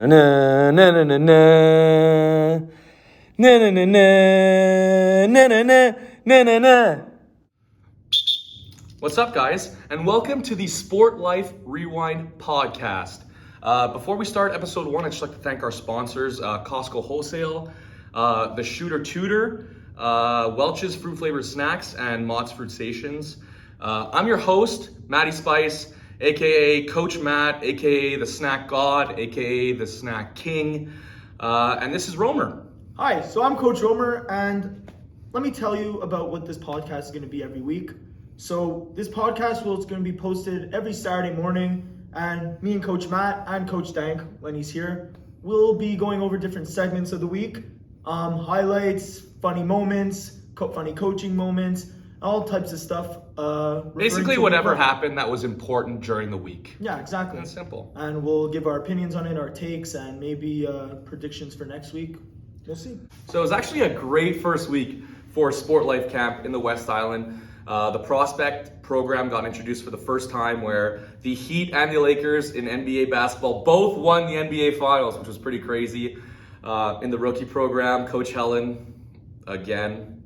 Na na na na na na na na na na na na. What's up, guys, and welcome to the SportLife Rewind podcast. Before we start episode 1, I'd just like to thank our sponsors, Costco Wholesale, the Shooter Tutor, Welch's Fruit Flavored Snacks, and Mott's Fruit Stations. I'm your host, Matty Spice, aka Coach Matt, aka the Snack God, aka the Snack King, and this is Romer. Hi, so I'm Coach Romer, and let me tell you about what this podcast is going to be every week. So this podcast is going to be posted every Saturday morning, and me and Coach Matt and Coach Dank, when he's here, we'll be going over different segments of the week, highlights, funny moments, funny coaching moments, all types of stuff. Basically whatever happened that was important during the week. Yeah, exactly. That's simple. And we'll give our opinions on it, our takes, and maybe predictions for next week. We'll see. So it was actually a great first week for SportLife Camp in the West Island. The Prospect program got introduced for the first time, where the Heat and the Lakers in NBA basketball both won the NBA Finals, which was pretty crazy. In the rookie program, Coach Helen, again,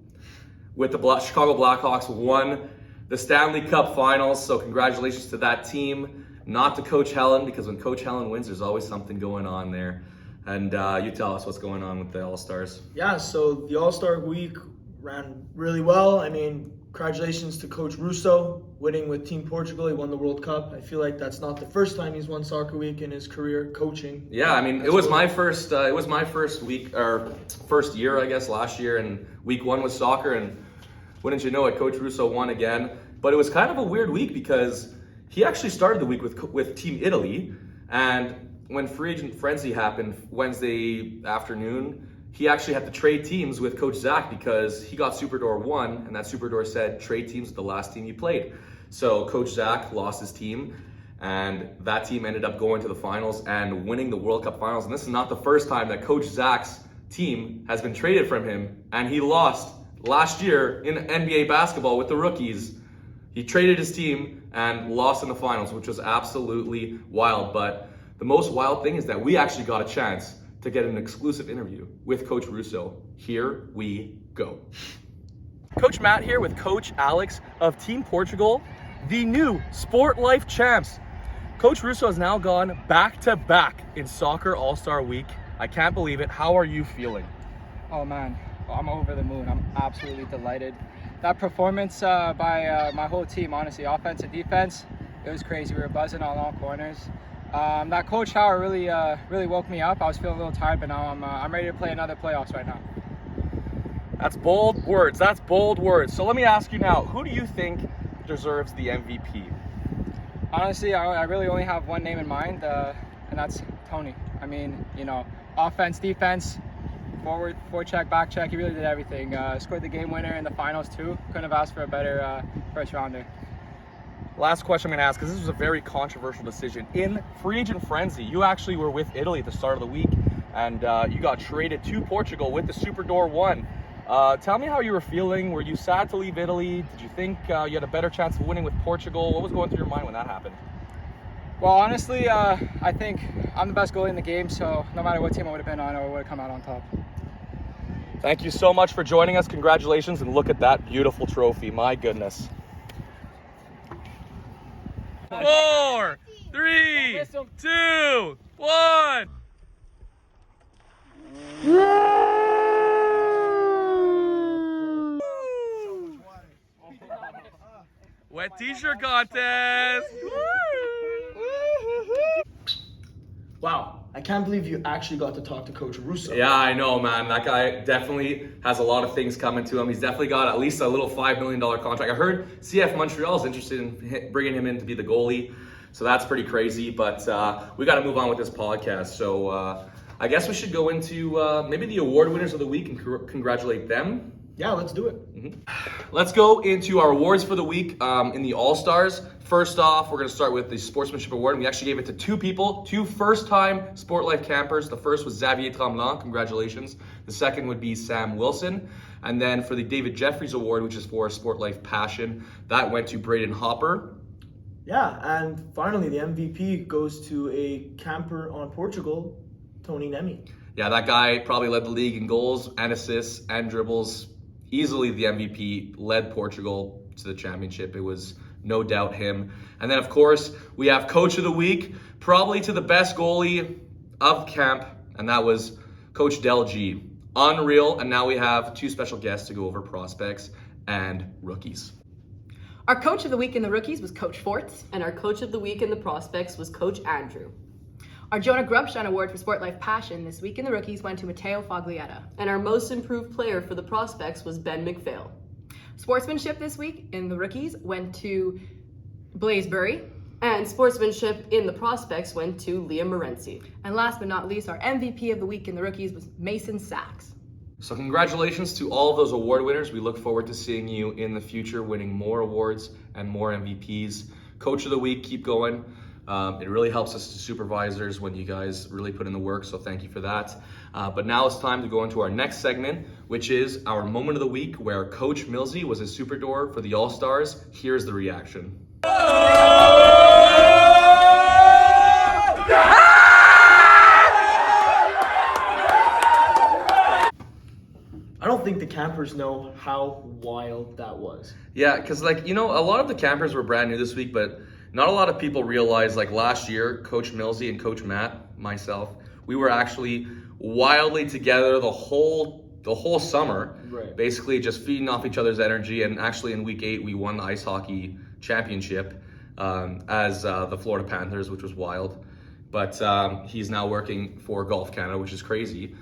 with the Chicago Blackhawks, won the Stanley Cup Finals. So congratulations to that team, not to Coach Helen, because when Coach Helen wins, there's always something going on there. And you tell us what's going on with the All-Stars. Yeah, so the All-Star week ran really well. I mean, congratulations to Coach Russo, winning with Team Portugal. He won the World Cup. I feel like that's not the first time he's won Soccer Week in his career coaching. Yeah, I mean, it was my first. It was my first week, or first year, I guess, last year, and week 1 was soccer, and wouldn't you know it, Coach Russo won again. But it was kind of a weird week because he actually started the week with Team Italy, and when free agent frenzy happened Wednesday afternoon, he actually had to trade teams with Coach Zach because he got Super Door 1, and that Super Door said trade teams with the last team you played. So Coach Zach lost his team, and that team ended up going to the finals and winning the World Cup Finals. And this is not the first time that Coach Zach's team has been traded from him, and he lost last year in NBA basketball with the rookies. He traded his team and lost in the finals, which was absolutely wild. But the most wild thing is that we actually got a chance to get an exclusive interview with Coach Russo. Here we go. Coach Matt here with Coach Alex of Team Portugal, the new SportLife champs. Coach Russo has now gone back-to-back in Soccer All-Star Week. I can't believe it. How are you feeling? Oh man, I'm over the moon. I'm absolutely delighted. That performance by my whole team, honestly, offense and defense, it was crazy. We were buzzing on all corners. That cold shower really woke me up. I was feeling a little tired, but now I'm ready to play another playoffs right now. That's bold words. That's bold words. So let me ask you now, who do you think deserves the MVP? Honestly, I really only have one name in mind, and that's Tony. I mean, offense, defense, forward, forecheck, back check. He really did everything. Scored the game winner in the finals too. Couldn't have asked for a better first rounder. Last question I'm going to ask, because this was a very controversial decision. In free agent frenzy, you actually were with Italy at the start of the week, and you got traded to Portugal with the Super Door 1. Tell me how you were feeling. Were you sad to leave Italy? Did you think you had a better chance of winning with Portugal? What was going through your mind when that happened? Well, honestly, I think I'm the best goalie in the game, so no matter what team I would have been on, I would have come out on top. Thank you so much for joining us. Congratulations, and look at that beautiful trophy. My goodness. 4, 3, 2, 1. Wet t-shirt contest. Wow, I can't believe you actually got to talk to Coach Russo. Yeah, I know, man. That guy definitely has a lot of things coming to him. He's definitely got at least a little $5 million contract. I heard CF Montreal is interested in bringing him in to be the goalie, so that's pretty crazy. But we got to move on with this podcast. So I guess we should go into maybe the award winners of the week and congratulate them. Yeah, let's do it. Let's go into our awards for the week in the All-Stars. First off, we're going to start with the Sportsmanship Award. We actually gave it to 2 people, 2 first-time SportLife campers. The first was Xavier Tremblay. Congratulations. The second would be Sam Wilson. And then for the David Jeffries Award, which is for SportLife Passion, that went to Braden Hopper. Yeah, and finally the MVP goes to a camper on Portugal Tony Nemi. Yeah, that guy probably led the league in goals and assists and dribbles. Easily the MVP, led Portugal to the championship. It was no doubt him. And then, of course, we have Coach of the Week, probably to the best goalie of camp, and that was Coach Del G. Unreal. And now we have two special guests to go over prospects and rookies. Our Coach of the Week in the rookies was Coach Forts. And our Coach of the Week in the prospects was Coach Andrew. Our Jonah Grubstein Award for SportLife Passion this week in the rookies went to Matteo Foglietta. And our most improved player for the prospects was Ben McPhail. Sportsmanship this week in the rookies went to Blaze Burry. And sportsmanship in the prospects went to Liam Morency. And last but not least, our MVP of the week in the rookies was Mason Sachs. So congratulations to all of those award winners. We look forward to seeing you in the future winning more awards and more MVPs. Coach of the Week, keep going. It really helps us as supervisors when you guys really put in the work, so thank you for that. But now it's time to go into our next segment, which is our moment of the week, where Coach Millsy was a super door for the All-Stars. Here's the reaction. I don't think the campers know how wild that was. Yeah, because a lot of the campers were brand new this week, but not a lot of people realize, last year, Coach Millsy and Coach Matt, myself, we were actually wildly together the whole summer, Right. Basically just feeding off each other's energy. And actually in week 8, we won the ice hockey championship as the Florida Panthers, which was wild. But he's now working for Golf Canada, which is crazy.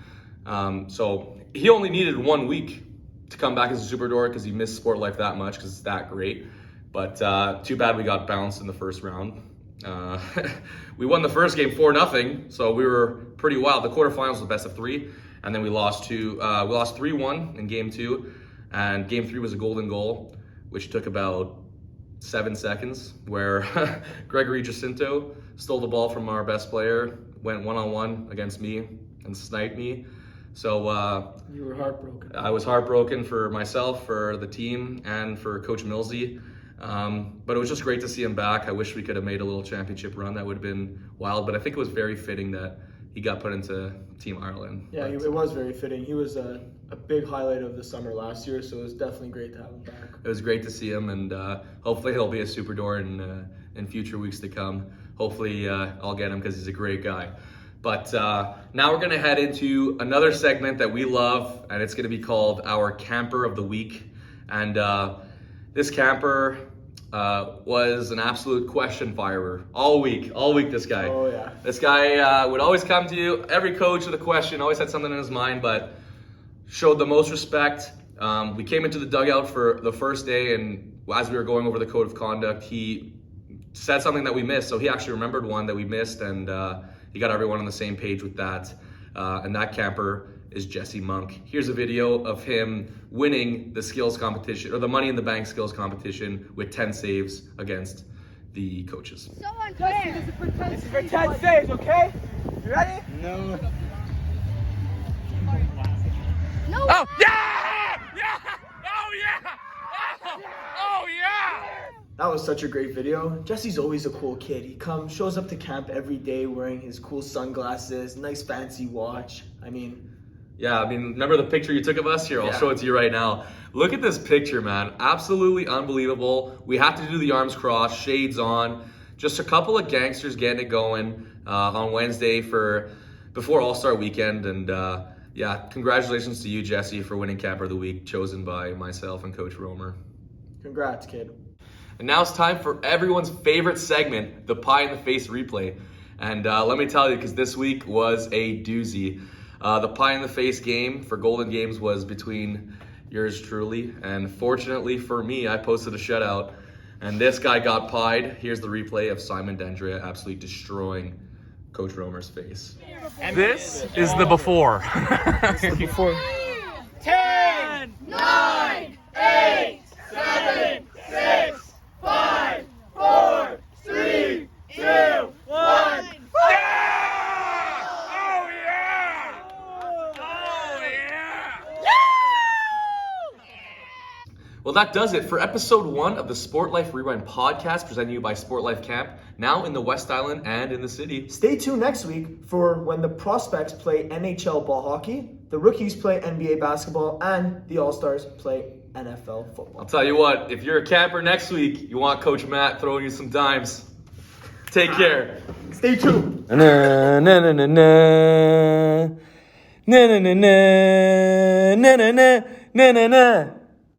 So he only needed 1 week to come back as a super door because he missed SportLife that much because it's that great. But too bad we got bounced in the first round. We won the first game 4-0, so we were pretty wild. The quarterfinals was the best of 3, and then we lost 3-1 in game 2, and game 3 was a golden goal, which took about 7 seconds, where Gregory Jacinto stole the ball from our best player, went one-on-one against me, and sniped me. So You were heartbroken. I was heartbroken for myself, for the team, and for Coach Millsy. But it was just great to see him back. I wish we could have made a little championship run. That would have been wild. But I think it was very fitting that he got put into Team Ireland. Yeah, But it was very fitting. He was a big highlight of the summer last year, so it was definitely great to have him back. it was great to see him, and hopefully he'll be a super door in future weeks to come. Hopefully I'll get him because he's a great guy. But now we're going to head into another segment that we love, and it's going to be called our Camper of the Week. And this camper was an absolute question firer all week this guy. Oh, yeah. This guy would always come to you, every coach with a question, always had something in his mind, but showed the most respect. We came into the dugout for the first day, and as we were going over the code of conduct, he said something that we missed. So he actually remembered one that we missed, and he got everyone on the same page with that. And that camper is Jesse Monk. Here's a video of him winning the skills competition, or the Money in the Bank skills competition, with 10 saves against the coaches. So unfair. This is for 10 saves, okay? You ready? No. No. Oh, yeah! Yeah! Oh, yeah! Oh, yeah! That was such a great video. Jesse's always a cool kid. He shows up to camp every day wearing his cool sunglasses, nice fancy watch. Yeah, remember the picture you took of us? Here, I'll show it to you right now. Look at this picture, man. Absolutely unbelievable. We have to do the arms crossed, shades on. Just a couple of gangsters getting it going on Wednesday before All-Star Weekend. And yeah, congratulations to you, Jesse, for winning Camper of the Week, chosen by myself and Coach Romer. Congrats, kid. And now it's time for everyone's favorite segment, the Pie in the Face replay. And let me tell you, because this week was a doozy. The Pie in the Face game for Golden Games was between yours truly, and fortunately for me, I posted a shutout, and this guy got pied. Here's the replay of Simon Dendria absolutely destroying Coach Romer's face. This is the before. Before 10, 9, 8, 7, 6, 5, 4, 3, 2, 1. Well, that does it for episode 1 of the SportLife Rewind podcast presented to you by SportLife Camp. now in the West Island and in the city. Stay tuned next week for when the prospects play NHL ball hockey, the rookies play NBA basketball, and the All-Stars play NFL football. I'll tell you what, if you're a camper next week, you want Coach Matt throwing you some dimes. Take care. Stay tuned. Na na na na na na na na na na na na na.